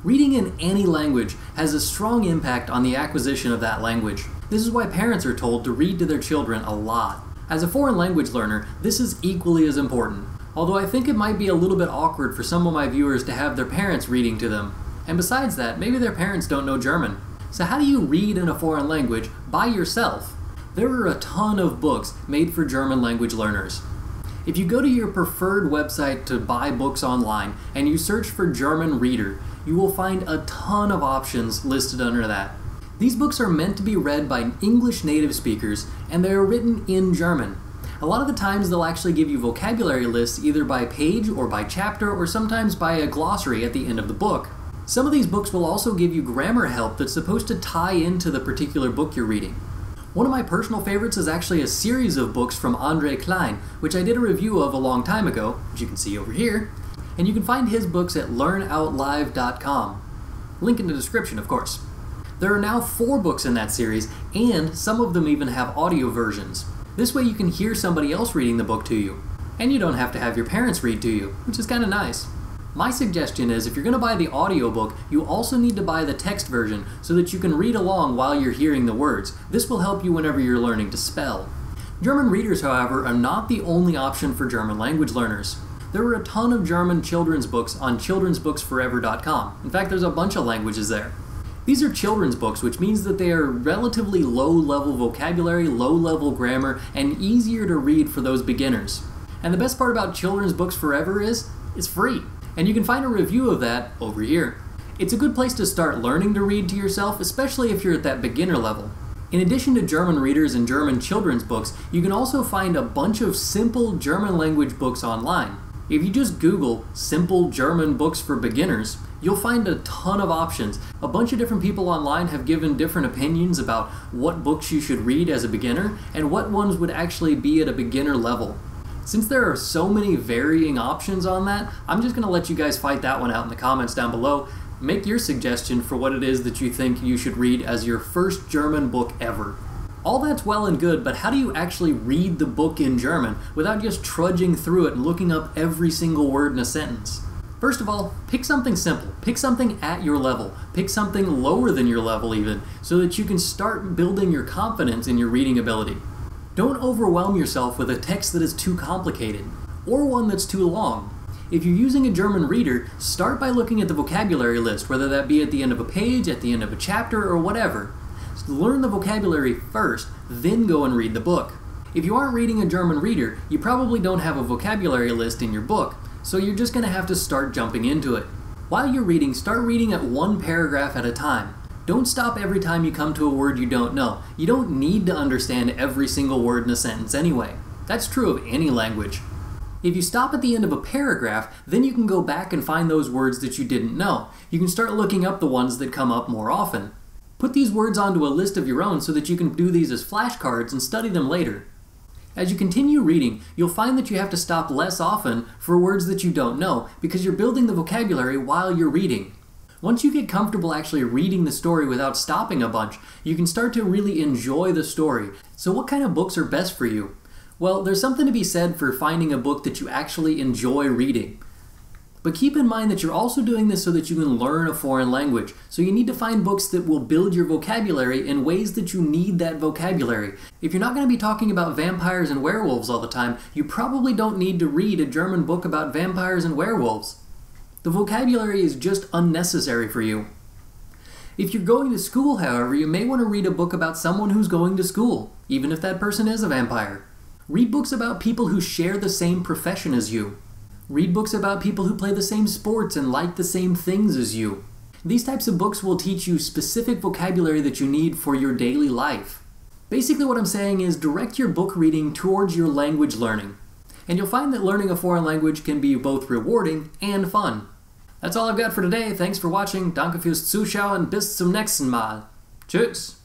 Reading in any language has a strong impact on the acquisition of that language. This is why parents are told to read to their children a lot. As a foreign language learner, this is equally as important, although I think it might be a little bit awkward for some of my viewers to have their parents reading to them. And besides that, maybe their parents don't know German. So how do you read in a foreign language by yourself? There are a ton of books made for German language learners. If you go to your preferred website to buy books online and you search for German Reader, you will find a ton of options listed under that. These books are meant to be read by English native speakers, and they are written in German. A lot of the times they'll actually give you vocabulary lists either by page or by chapter, or sometimes by a glossary at the end of the book. Some of these books will also give you grammar help that's supposed to tie into the particular book you're reading. One of my personal favorites is actually a series of books from Andre Klein, which I did a review of a long time ago, which you can see over here. And you can find his books at learnoutlive.com. Link in the description, of course. There are now 4 books in that series, and some of them even have audio versions. This way you can hear somebody else reading the book to you. And you don't have to have your parents read to you, which is kind of nice. My suggestion is if you're going to buy the audiobook, you also need to buy the text version so that you can read along while you're hearing the words. This will help you whenever you're learning to spell. German readers, however, are not the only option for German language learners. There are a ton of German children's books on childrensbooksforever.com. In fact, there's a bunch of languages there. These are children's books, which means that they are relatively low-level vocabulary, low-level grammar, and easier to read for those beginners. And the best part about Children's Books Forever is, it's free. And you can find a review of that over here. It's a good place to start learning to read to yourself, especially if you're at that beginner level. In addition to German readers and German children's books, you can also find a bunch of simple German language books online. If you just Google simple German books for beginners, you'll find a ton of options. A bunch of different people online have given different opinions about what books you should read as a beginner and what ones would actually be at a beginner level. Since there are so many varying options on that, I'm just going to let you guys fight that one out in the comments down below. Make your suggestion for what it is that you think you should read as your first German book ever. All that's well and good, but how do you actually read the book in German without just trudging through it and looking up every single word in a sentence? First of all, pick something simple. Pick something at your level. Pick something lower than your level even, so that you can start building your confidence in your reading ability. Don't overwhelm yourself with a text that is too complicated, or one that's too long. If you're using a German reader, start by looking at the vocabulary list, whether that be at the end of a page, at the end of a chapter, or whatever. Learn the vocabulary first, then go and read the book. If you aren't reading a German reader, you probably don't have a vocabulary list in your book, so you're just going to have to start jumping into it. While you're reading, start reading at one paragraph at a time. Don't stop every time you come to a word you don't know. You don't need to understand every single word in a sentence anyway. That's true of any language. If you stop at the end of a paragraph, then you can go back and find those words that you didn't know. You can start looking up the ones that come up more often. Put these words onto a list of your own so that you can do these as flashcards and study them later. As you continue reading, you'll find that you have to stop less often for words that you don't know because you're building the vocabulary while you're reading. Once you get comfortable actually reading the story without stopping a bunch, you can start to really enjoy the story. So what kind of books are best for you? Well, there's something to be said for finding a book that you actually enjoy reading. But keep in mind that you're also doing this so that you can learn a foreign language. So you need to find books that will build your vocabulary in ways that you need that vocabulary. If you're not going to be talking about vampires and werewolves all the time, you probably don't need to read a German book about vampires and werewolves. The vocabulary is just unnecessary for you. If you're going to school, however, you may want to read a book about someone who's going to school, even if that person is a vampire. Read books about people who share the same profession as you. Read books about people who play the same sports and like the same things as you. These types of books will teach you specific vocabulary that you need for your daily life. Basically what I'm saying is direct your book reading towards your language learning. And you'll find that learning a foreign language can be both rewarding and fun. That's all I've got for today. Thanks for watching. Danke fürs Zuschauen. Bis zum nächsten Mal. Tschüss.